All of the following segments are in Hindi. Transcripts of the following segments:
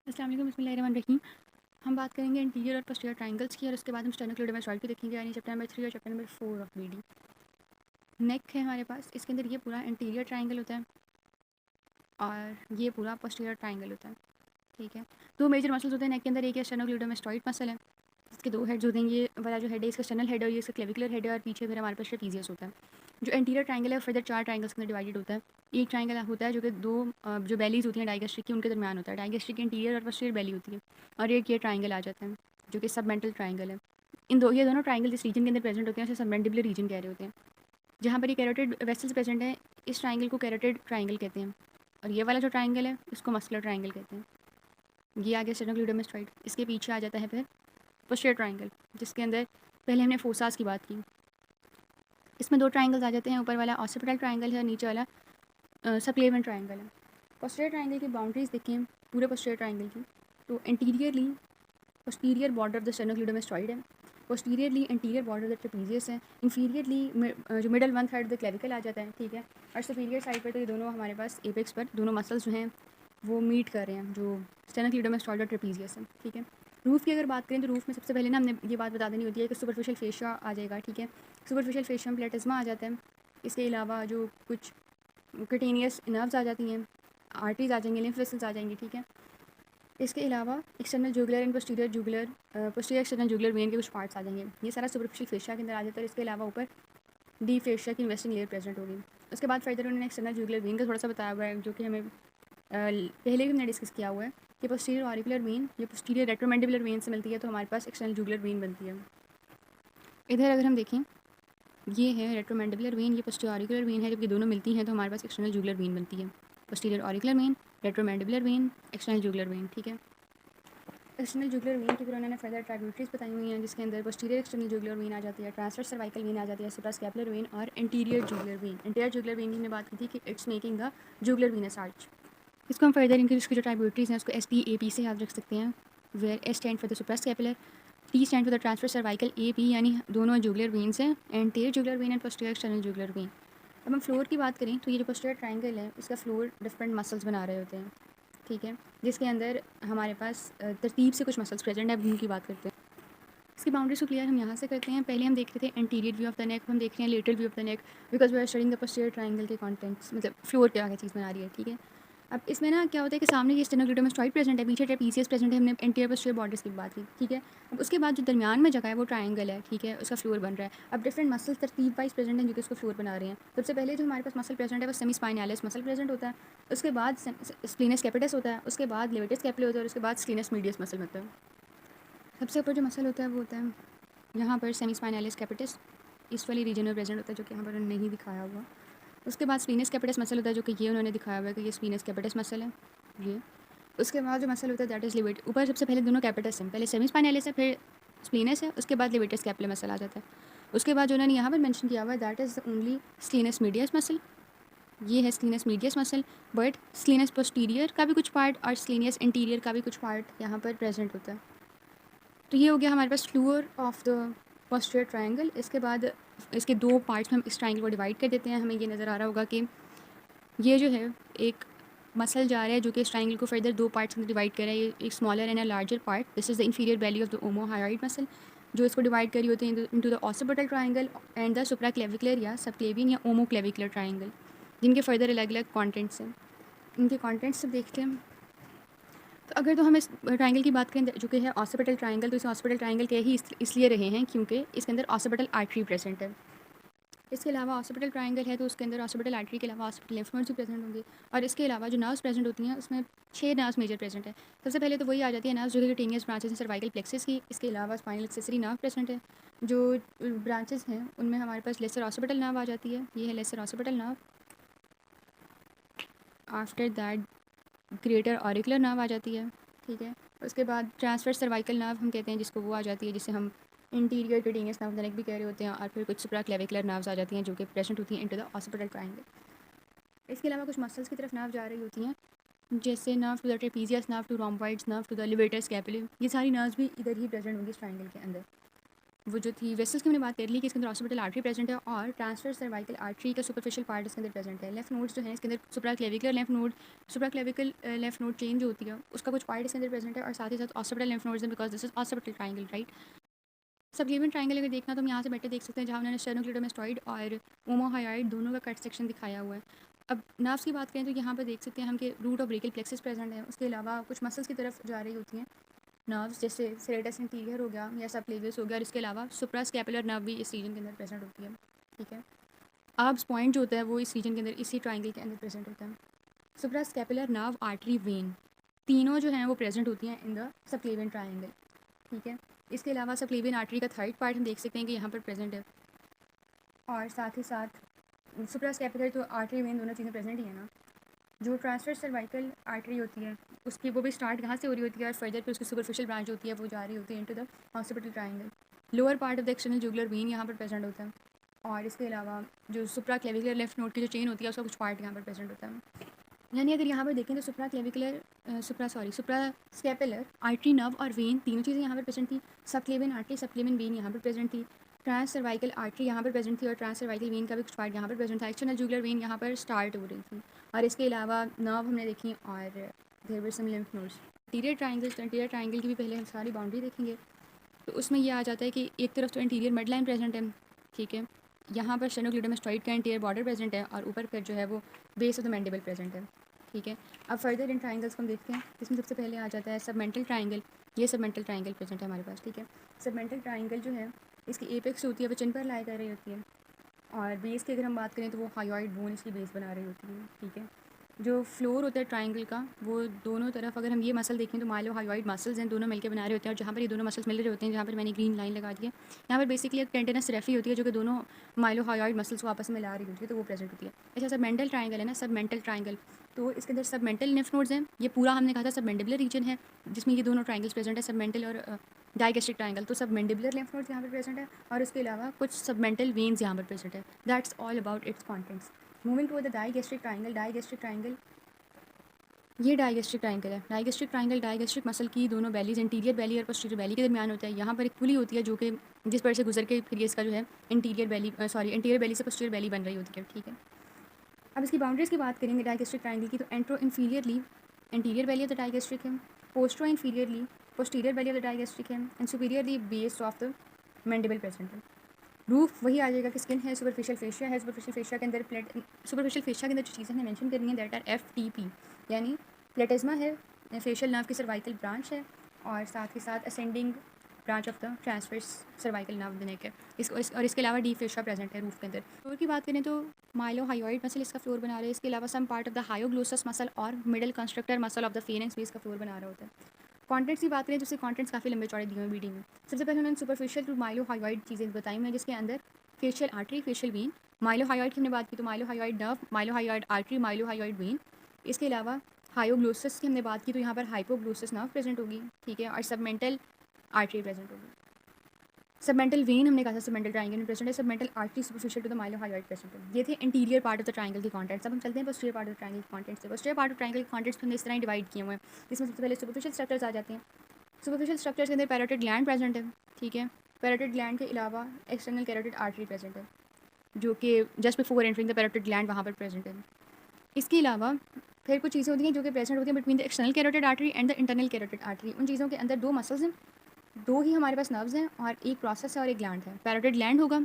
अस्सलाम वालेकुम, बिस्मिल्लाहिर्रहमानिर्रहीम। हम बात करेंगे इंटीरियर और पोस्टीरियर ट्रायंगल्स की और उसके बाद हम स्टेनोक्लेडोमास्टॉइड की देखेंगे, यानी चैप्टर नंबर 3 और चैप्टर नंबर 4 ऑफ बीडी। नेक है हमारे पास, इसके अंदर ये पूरा इंटीरियर ट्रायंगल होता है और ये पूरा पोस्टीरियर ट्रायंगल होता है। ठीक है, दो मेजर मसल्स होते हैं नेक के अंदर, एक है स्टेनोक्लेडोमास्टॉइड मसल है, इसके दो हेड्स होते हैं। ये वाला जो हेड है इसका स्टेनल हेड है और ये इसका क्लेविकुलर हेड है, और पीछे फिर हमारे पास ट्रेपीजियस होता है। जो इंटीरियर ट्रायंगल है फर्दर 4 ट्रायंगल्स के अंदर डिवाइडेड होता है। एक ट्रायंगल होता है जो कि दो जो बेलीज होती हैं डाइगेस्ट्रिक की, उनके दरमियान होता है। डाइगेस्ट्रिक इंटीरियर और पोस्टीरियर बेली होती है, और एक ये ट्रायंगल आ जाता है जो कि सबमेंटल ट्रायंगल है। ये दोनों ट्रायंगल जिस रीजन के अंदर प्रेजेंट होते हैं उसे सबमेंडिबुलर रीजन कह रहे होते हैं। जहाँ पर ये कैरोटिड वेसल्स प्रेजेंट हैं, इस ट्रायंगल को कैरोटिड ट्रायंगल कहते हैं, और ये वाला जो ट्रायंगल है इसको मस्कुलर ट्रायंगल कहते हैं। ये आगे स्टेनोक्लेडोमास्टॉइड, इसके पीछे आ जाता है फिर पोस्टीरियर ट्रायंगल, जिसके अंदर पहले हमने फोसास की बात की। इसमें दो ट्रायंगल्स आ जाते हैं, ऊपर वाला ऑसिपिटल ट्रायंगल है, नीचे वाला सबक्लेवियन ट्रायंगल है। पोस्टीरियर ट्रायंगल की बाउंड्रीज देखें पूरे पोस्टीरियर ट्रायंगल की, तो interiorly posterior border of the sternocleidomastoid है, posteriorly interior border of the trapezius है, इंफीरियरली जो middle one third the clavicle आ जाता है। ठीक है, और सुपीरियर साइड पर तो ये दोनों हमारे पास एपेक्स पर दोनों मसल्स जो हैं वो मीट कर रहे हैं, जो स्टेनोक्लेडोमास्टॉइड और ट्रेपीजियस है। ठीक है, रूफ़ की अगर बात करें तो रूफ़ में सबसे पहले ना हमने ये बात बता देनी होती है कि सुपरफिशियल फेशिया आ जाएगा। ठीक है, सुपरफिशियल फेशियम प्लेटिज्मा आ जाता है। इसके अलावा जो कुछ क्यूटेनियस नर्व्स आ जाती हैं, आर्टरीज आ जाएंगे, लिम्फ वेसल्स आ जाएंगी। ठीक है, इसके अलावा external jugular and posterior external jugular when के कुछ पार्ट्स आ जाएंगे। ये सारा सुपरफिशियल फेशिया के अंदर आ जाता है। इसके अलावा ऊपर डी फेशिया की इन्वेस्टिंग लेयर प्रेजेंट होगी। उसके बाद फर्दर उन्होंने एक्सटर्नल जुगुलर वेन का थोड़ा सा बताया हुआ है, जो कि हमें पहले भी हमने डिस्कस किया हुआ है कि पोस्टीरियर ऑरिकुलर वेन ये पोस्टीरियर रेट्रोमैंडिबुलर वेन से मिलती है, तो हमारे पास एक्सटर्नल जुगुलर वेन बनती है। इधर अगर हम देखें, ये है रेट्रोमैंडिबुलर वेन, ये पोस्टीरियर ऑरिकुलर वेन है, जबकि दोनों मिलती हैं तो हमारे पास एक्सटर्नल जुगुलर वेन बनती है। Posterior auricular vein, retromandibular vein, external jugular vein. ठीक है, एक्सटर्नल जुगुलर वेन की फिर उन्होंने फर्दर ट्राइब्यूटरीज बताई हुई हैं, जिसके अंदर पोस्टीरियर एक्सटर्नल जुगुलर वेन आ जाती है, ट्रांसवर्स सर्वाइकल वेन आ जाती है, सुप्रास्कैपुलर वेन और interior jugular vein. Interior jugular vein की हमने बात की थी कि it's making the jugular venous arch. इसको हम फर्दर इनकी इसकी जो ट्राइब्यूटरीज हैं उसको SPAP से याद रख सकते हैं, where S stand for the suprascapular, T stand for the transverse cervical, AP यानी दोनों जुगुलर वेन्स हैं, anterior jugular vein and posterior external jugular vein. अब हम फ्लोर की बात करें तो ये जो पोस्टीरियर ट्रायंगल है इसका फ्लोर डिफरेंट मसल्स बना रहे होते हैं। ठीक है, जिसके अंदर हमारे पास तरतीब से कुछ मसल्स प्रेजेंट है, अब उनकी बात करते हैं। इसकी बाउंड्रीज को क्लियर हम यहाँ से करते हैं। पहले हम देख रहे थे interior view of the neck, हम देख रहे हैं lateral view of the neck, because we are studying the posterior triangle के कंटेंट्स, मतलब फ्लोर क्या क्या चीज़ बना रही है। ठीक है, अब इसमें ना क्या होता है कि सामने ये स्टेनोक्लेडोमास्टॉइड प्रेजेंट है, पीछे ट्रेपीजियस प्रेजेंट है, हमने इंटीरियर पोस्टीरियर बॉर्डर्स की बात की। ठीक है, अब उसके बाद जो दरमियान में जगह है वो ट्रायंगल है। ठीक है, उसका फ्लोर बन रहा है। अब डिफरेंट मसल्स तरतीब वाइज प्रेजेंट हैं जो कि उसको फ्लोर बना रहे हैं। सबसे पहले जो हमारे पास मसल प्रेजेंट है वो सेमी स्पाइनैलिस मसल प्रेजेंट होता है, उसके बाद स्प्लिनस कैपिटस होता है, उसके बाद लेवेटस कैपिटल होता है, और उसके बाद स्क्लीनस मीडियस मसल होता है। सबसे ऊपर जो मसल होता है वो होता है यहाँ पर सेमी स्पाइनैलिस कैपिटस, इस वाली रीजन में प्रेजेंट होता है, जो कि यहाँ पर नहीं दिखाया हुआ। उसके बाद स्पीनस कैपिटस मसल होता है, जो कि ये उन्होंने दिखाया हुआ है कि ये स्पीनस कैपिटस मसल है ये। उसके बाद जो मसल होता है दैट इज़ लिवेट, ऊपर सबसे पहले दोनों कैपिटस हैं, पहले सेमी स्पाइनैलिस है फिर स्प्लिनस है, उसके बाद लिवेटस कैपिटल मसल आ जाता है। उसके बाद जो उन्होंने यहाँ पर मेंशन किया हुआ है that is only scalenus medius muscle, ये है scalenus medius muscle, but scalenus posterior का भी कुछ पार्ट और स्क्लीनियस इंटीरियर का भी कुछ पार्ट यहाँ पर प्रेजेंट होता है। तो ये हो गया हमारे पास floor of the posterior triangle. इसके बाद इसके दो पार्ट्स में हम इस ट्रायंगल को डिवाइड कर देते हैं। हमें ये नज़र आ रहा होगा कि ये जो है एक मसल जा रहा है जो कि इस ट्रायंगल को फर्दर दो पार्ट्स में डिवाइड कर रहा है, ये एक smaller and a larger part, this is the inferior valley of the ओमोहायोइड muscle, जो इसको डिवाइड करी होती है into the occipital triangle and the supraclavicular या सबक्लेवियन या ओमोक्लेविकुलर ट्रायंगल, जिनके फर्दर अलग अलग कॉन्टेंट्स हैं। इनके कॉन्टेंट्स सब देखते हैं। तो अगर तो हम इस ट्रायंगल की बात करें जो कि है ऑसिपिटल ट्रायंगल, तो इसे ऑसिपिटल ट्रायंगल कह ही इसलिए रहे हैं क्योंकि इसके अंदर ऑसिपिटल आर्टरी प्रेजेंट है। इसके अलावा ऑसिपिटल ट्रायंगल है तो उसके अंदर ऑसिपिटल आर्टरी के अलावा ऑसिपिटल लिम्फ नोड्स भी प्रेजेंट होंगे, और इसके अलावा जो नर्व्स प्रेजेंट होती हैं उसमें 6 नर्व्स मेजर प्रेजेंट है। सबसे पहले तो वही आ जाती है नर्व्स जो कि टेनियस ब्रांचेस हैं सर्वाइकल प्लेक्सिस की। इसके अलावा स्पाइनल एक्सेसरी नर्व प्रेजेंट है। जो ब्रांचेस हैं उनमें हमारे पास लेसर ऑसिपिटल नर्व आ जाती है, ये है lesser occipital nerve. After that greater auricular nerve आ जाती है। ठीक है, उसके बाद ट्रांसवर्स सर्वाइकल नर्व हम कहते हैं जिसको, वो आ जाती है जिसे हम इंटीरियर क्यूटेनियस नर्व नेक भी कह रहे होते हैं, और फिर कुछ सुप्राक्लेविकुलर नर्व्स आ जाती हैं जो कि प्रेजेंट होती हैं इनटू द ऑसिपिटल ट्रायंगल। इसके अलावा कुछ मसल्स की तरफ नर्व जा रही होती हैं, जैसे nerve to the trapezius, nerve to rhomboids, nerve to the levator scapulae, ये सारी नर्व्स भी इधर ही प्रेजेंट होंगी इस ट्रायंगल के अंदर। वो जो थी वेसल्स की हमने बात कर ली कि इसके अंदर ऑक्सीपिटल आर्टरी प्रेजेंट है और ट्रांसफर सर्वाइकल आर्टरी का सुपरफिशियल पार्ट इसके अंदर प्रेजेंट है। लेफ्ट नोड्स जो है इसके अंदर सुप्रा क्लेविकुलर लेफ्ट नोड, सुप्रा क्लेविकल लेफ्ट नोड चेंज जो होती है उसका कुछ पार्ट इसके अंदर प्रेजेंट है और साथ ही साथ ऑक्सीपिटल लेफ्ट नोड्स हैं because this is occipital triangle right. Subclavian triangle अगर देखना तो हम यहाँ से बेटर देख सकते हैं जहाँ उन्होंने स्टेनोक्लेडोमेस्टॉइड और ओमोहायोइड दोनों का कट सेक्शन दिखाया हुआ है। अब नर्व्स की बात करें तो यहाँ पर देख सकते हैं हम कि root of brachial plexus present है। उसके अलावा कुछ मसल्स की तरफ जा रही होती हैं नर्व्स, जैसे सेरेटस इंटीरियर हो गया या सबक्लेवियस हो गया, और इसके अलावा सुप्रास्कैपुलर नर्व भी इस रीजन के अंदर प्रेजेंट होती है। ठीक है, आर्ब्स पॉइंट जो होता है वो इस रीजन के अंदर इसी ट्राइंगल के अंदर प्रेजेंट होता है। सुप्रास्कैपुलर नर्व, आर्टरी, वेन तीनों जो हैं वो प्रेजेंट होती हैं इन द सबक्लेवियन ट्राइंगल। ठीक है, इसके अलावा सबक्लेवियन आर्टरी का थर्ड पार्ट हम देख सकते हैं कि यहाँ पर प्रेजेंट है और साथ ही साथ सुप्रास्कैपुलर तो आर्टरी वेन दोनों चीज़ें प्रेजेंट ही है ना। जो ट्रांसफर सर्वाइकल आर्टरी होती है उसकी वो भी स्टार्ट कहाँ से हो रही होती है और फर्दर फिर उसकी सुपरफिशियल ब्रांच होती है वो जा रही होती है into the occipital triangle. Lower part of the external jugular when यहाँ पर प्रेजेंट होता है और इसके अलावा जो सुप्रा क्लेविकुलर लेफ्ट नोड की जो चेन होती है उसका कुछ पार्ट यहाँ पर प्रेजेंट होता है। यानी अगर यहाँ पर देखें तो सुप्रा स्कैपुलर आर्टरी, नर्व और वेन तीनों चीज़ें यहाँ पर प्रेजेंट थी। सबक्लेवियन आर्टरी, सबक्लेवियन वेन यहाँ पर प्रेजेंट थी। ट्रांस सर्वाइकल आर्टरी यहाँ पर प्रेजेंट थी और ट्रांस सर्वाइकल वेन का भी कुछ पार्ट यहाँ पर प्रेजेंट था। एक्सटर्नल जुगुलर वेन यहाँ पर स्टार्ट हो रही थी और इसके अलावा नर्व हमने देखी और there were some lymph nodes. Interior triangle की भी पहले हम सारी बाउंड्री देखेंगे तो उसमें यह आ जाता है कि एक तरफ तो इंटीरियर मिड लाइन प्रेजेंट है। ठीक है, यहाँ पर स्टेनोक्लेडोमेस्टॉइड का इंटीरियर बॉर्डर प्रेजेंट है और ऊपर फिर जो है वो base of the mandible present है। ठीक है, अब फर्दर इन ट्राइंगल्स को हम देखते हैं। इसमें सबसे पहले आ जाता है सबमेंटल ट्राइंगल। ये सबमेंटल ट्राइंगल प्रेजेंट है हमारे पास। ठीक है, सबमेंटल ट्राइंगल जो है इसकी एपेक्स होती है वो चिन पर लाई कर रही होती है और बेस की अगर हम बात करें तो वो हाइयोइड बोन इसकी बेस बना रही होती है। ठीक है, जो फ्लोर होता है ट्राइंगल का वो दोनों तरफ अगर हम ये मसल देखें तो माइलो हाइयोइड मसल्स हैं, दोनों मिलकर बना रहे होते हैं और जहाँ पर ये दोनों मसल्स मिल रहे होते हैं जहाँ पर मैंने ग्रीन लाइन लगा दी है यहाँ पर बेसिकली एक टेंडनस रेफी होती है जो कि दोनों माइलो हाइयोइड मसल्स को आपस में मिला रही होती है तो वो प्रेजेंट होती है। अच्छा, सब मेंटल ट्राइंगल है ना, सब मेंटल ट्राइंगल तो इसके अंदर सब मेंटल लिम्फ नोड्स हैं। ये पूरा हमने कहा था सब मैंडिबुलर रीजन है जिसमें ये दोनों ट्राइंगल्स प्रेजेंट है, सब मेंटल और डाइगेस्ट्रिक ट्राइंगल। तो सब मैंडिबुलर लिम्फ नोड्स यहाँ पर प्रेजेंट है और इसके अलावा कुछ सबमेंटल वेन्स यहाँ पर प्रेजेंट है। That's all about its contents. Moving to the digastric triangle. Digastric triangle, ये डाइगेस्ट्रिक ट्राइंगल है। डाइगेस्ट्रिक ट्राइंगल डाइगेस्ट्रिक मसल की दोनों बैलीज, इंटीरियर बैली और पोस्टीरियर बैली के दरमियान होता है। यहाँ पर एक पुली होती है जो कि जिस पर से गुजर के फिर ये इसका जो है इंटीरियर बैली से पोस्टीरियर बैली बन रही होती है। ठीक है, अब इसकी बाउंड्रीज की बात करेंगे डाइगेस्ट्रिक ट्राइंगल की तो anteroinferiorly interior belly of the digastric है, posteroinferiorly posterior belly of the digastric है and superiorly base of the mandible present है। रूफ वही आ जाएगा कि स्किन है, सुपरफिशियल फेशिया है, सुपरफिशियल फेशिया के अंदर सुपरफिशियल फेशिया के अंदर जो चीज़ें हमने मेंशन करनी है दैट आर FTP यानी प्लेटिज्मा है, फेशियल नर्व की सर्वाइकल ब्रांच है और साथ ही साथ ascending branch of the transverse cervical nerve the neck है। और इसके अलावा डीप फेशिया प्रेजेंट है रूफ के अंदर। फ्लोर की बात करें तो माइलो हाइयोइड मसल इसका फ्लोर बना रहा है। इसके अलावा some part of the hyoglossus muscle और middle constrictor muscle of the pharynx भी इसका फ्लोर बना रहा होता है। कॉन्टेंट्स की बात करें तो उसके कॉन्टेंट्स काफ़ी लंबे चौड़े दिए हुए वीडियो में। सबसे पहले उन्होंने सुपरफिशियल टू माइलो हाइयोइड चीज़ें बताई हैं जिसके अंदर facial artery, facial vein, mylohyoid की हमने बात की तो mylohyoid nerve, mylohyoid artery, mylohyoid vein. इसके अलावा हायोग्लोसिस की हमने बात की तो यहाँ पर हाइपोग्लोसिस नर्व प्रेजेंट होगी। ठीक है, और सबमेंटल आर्टरी प्रेजेंट होगी। सबमेंटल वेन हमने कहा था सबमेंटल ट्राइंगल में प्रेजेंट है, submental artery superficial to the mylohyoid present है। ये थे interior part of the triangle के कॉन्टेंट्स। अब हम चलते हैं पोस्टीरियर पार्ट ऑफ ट्राइंगल के कॉन्टेंट्स से। पोस्टीरियर पार्ट ऑफ ट्राइंगल के कॉन्टेंट्स हमने इस तरह डिवाइड किए हुए हैं जिसमें सबसे पहले सुपरफिशियल स्ट्रक्चर्स आ जाते हैं। सुपरफिशियल स्ट्रक्चर्स के अंदर पैरोटिड ग्लैंड प्रेजेंट है। ठीक है, पैरोटिड ग्लैंड के अलावा एक्सटर्नल कैरोटिड आर्टरी प्रेजेंट है जो कि just before entering the parotid gland वहाँ पर प्रेजेंट है। इसके अलावा फिर कुछ चीज़ें होती हैं जो कि प्रेजेंट होती हैं between the external carotid artery and the internal carotid artery. उन चीज़ों के अंदर दो मसल्स हैं, दो ही हमारे पास नर्व्स हैं और एक प्रोसेस है और एक ग्लैंड है। पैरोटिड ग्लैंड होगा,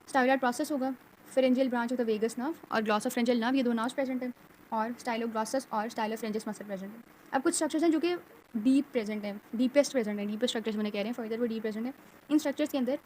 स्टाइलोइड प्रोसेस होगा, pharyngeal branch of the vagus nerve और ग्लॉसोफ्रेंजियल नर्व, ये दो नर्व्स प्रेजेंट हैं और स्टाइलोग्लॉसस और स्टाइलोफ्रेंजियस मसल प्रेजेंट है। अब कुछ स्ट्रक्चर्स हैं जो कि डीप प्रेजेंट है, डीपेस्ट प्रेजेंट है, डीपेस्ट स्ट्रक्चर्स मैंने कह रहे हैं फर्दर वो डीप प्रेजेंट है। इन स्ट्रक्चर्स के अंदर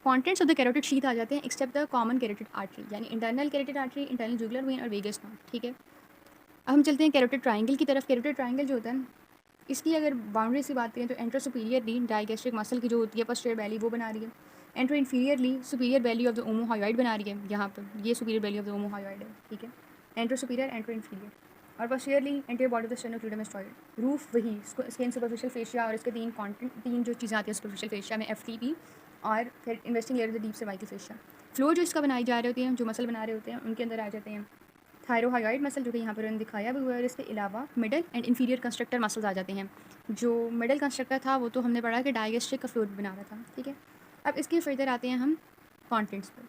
contents of the carotid sheath आ जाते हैं except the common carotid artery यानी internal carotid artery, internal jugular vein और वेगस नर्व। ठीक है, अब हम चलते हैं कैरोटिड ट्राइंगल की तरफ। कैरोटिड ट्राइंगल जो होता है इसकी अगर बाउंड्रीज की बात करें तो एंट्रो सुपीरियरली डाइगेस्ट्रिक मसल की जो होती है पोस्टीरियर बैली वो बना रही है, anteroinferiorly superior belly of the omohyoid बना रही है। यहाँ पर ये superior belly of the omohyoid है। ठीक है, एंट्रो सुपीरियर, एंट्रो इन्फीरियर और posteriorly anterior body of the sternocleidomastoid. Roof वही स्किन सुपरफिशियल फेशिया और इसके तीन जो चीज़ें आती हैं सुपरफिशियल फेशिया में FTP और फिर investing layer of the deep cervical fascia. Floor जो इसका बनाई जा रहे होते हैं, जो मसल बना रहे होते हैं उनके अंदर आ जाते हैं थायरोहायोइड मसल जो कि यहाँ पर उन्होंने दिखाया भी हुआ है और इसके अलावा middle and inferior constrictor muscles आ जाते हैं। जो मिडल कंस्ट्रक्टर था वो तो हमने पढ़ा कि डाइगेस्ट्रिक का फ्लोर बना रहा था। ठीक है, अब इसके फर्दर आते हैं हम कॉन्टेंट्स पर।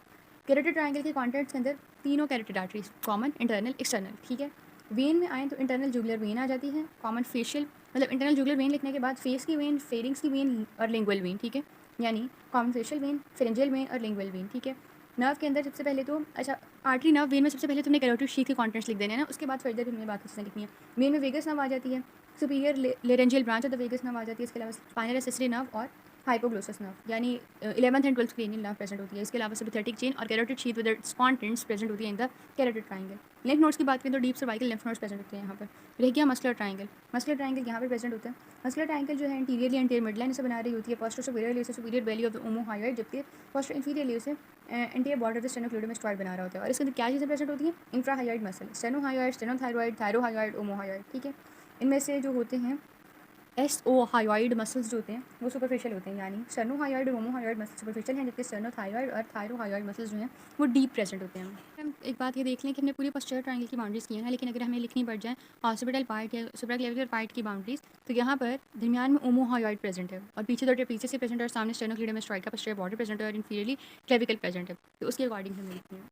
कैरोटिड ट्राइंगल के कॉन्टेंट्स के अंदर तीनों carotid arteries, common, internal, external, ठीक है। वेन में आए तो इंटरनल जुगुलर वेन आ जाती है, कॉमन फेशियल, मतलब इंटरनल जुगुलर वेन लिखने के बाद फेस की वेन, फेरिंग्स की वेन और लिंगुअल वेन, ठीक है। यानी common facial vein, pharyngeal when और लिंगुअल वेन, ठीक है। नर्व के अंदर सबसे पहले तो अच्छा आर्टरी नर्व वेन में सबसे पहले तुमने कैरोटिड शीथ के कॉन्टेंट्स लिख देने हैं ना, उसके बाद फर्दर हमने बाकी चीज़ें लिखनी है। वेन में वेगस नर्व आ जाती है, superior laryngeal branch of the vagus nerve आ जाती है, इसके अलावा स्पाइनल एसेसरी नर्व और हाइपोग्लोसस नर्व, यानी 11th and 12th cranial nerve present होती है। इसके अलावा सिम्पैथेटिक चेन और carotid sheath with its contents present होती है in the carotid triangle. Lymph nodes की बात करें तो deep cervical lymph nodes present होते हैं यहाँ पर। रह गया मस्कुलर ट्राइंगल। मस्कुलर ट्राइंगल यहाँ पर प्रेजेंट होता है। मस्कुलर ट्राइंगल जो है इंटीरियरली एंटीरियर मिडलाइन से बना रही होती है, पोस्टर सुपीरियरली से सुपीरियर वैली ऑफ द ओमोहायोइड, जबकि पोस्टर इंफीरियरली से एंटीरियर बॉर्डर ऑफ द स्टेनोक्लेडोमास्टॉइड बना रहा होता है। और इसके अंदर क्या चीज़ें प्रेजेंट होती हैं? इंफ्राहायोइड मसल, स्टेनोहायोइड, स्टेनोथायरॉइड, थायरोहायोइड, ओमोहायोइड, ठीक है। इनमें से जो होते हैं एसओहायोइड मसल्स जो होते हैं वो सुपरफिशियल होते हैं, यानी स्टेनोहायोइड और ओमोहायोइड मसल सुपरफिशियल हैं, जबकि स्टेनोथायरॉइड और थायरोहायोइड मसल्स जो हैं वो डीप प्रेजेंट होते हैं। हम एक बात ये देख लें कि हमने पूरी पोस्चर ट्रायंगल की बाउंड्रीज की हैं, लेकिन अगर हमें लिखनी पड़ जाए ऑक्सीपिटल पार्ट या सुप्राक्लेविकुलर पार्ट की बाउंड्रीज, तो यहाँ पर दरमियान में ओमोहायोइड प्रेजेंट है और पीछे तो पीछे से प्रेजेंट है और सामने स्टेनोक्लेडोमास्टॉइड का पोस्चर बॉर्डर प्रेजेंट है और इंफीरियरली क्लेविकल प्रेजेंट है, तो उसके अकॉर्डिंग हमें लिखनी है।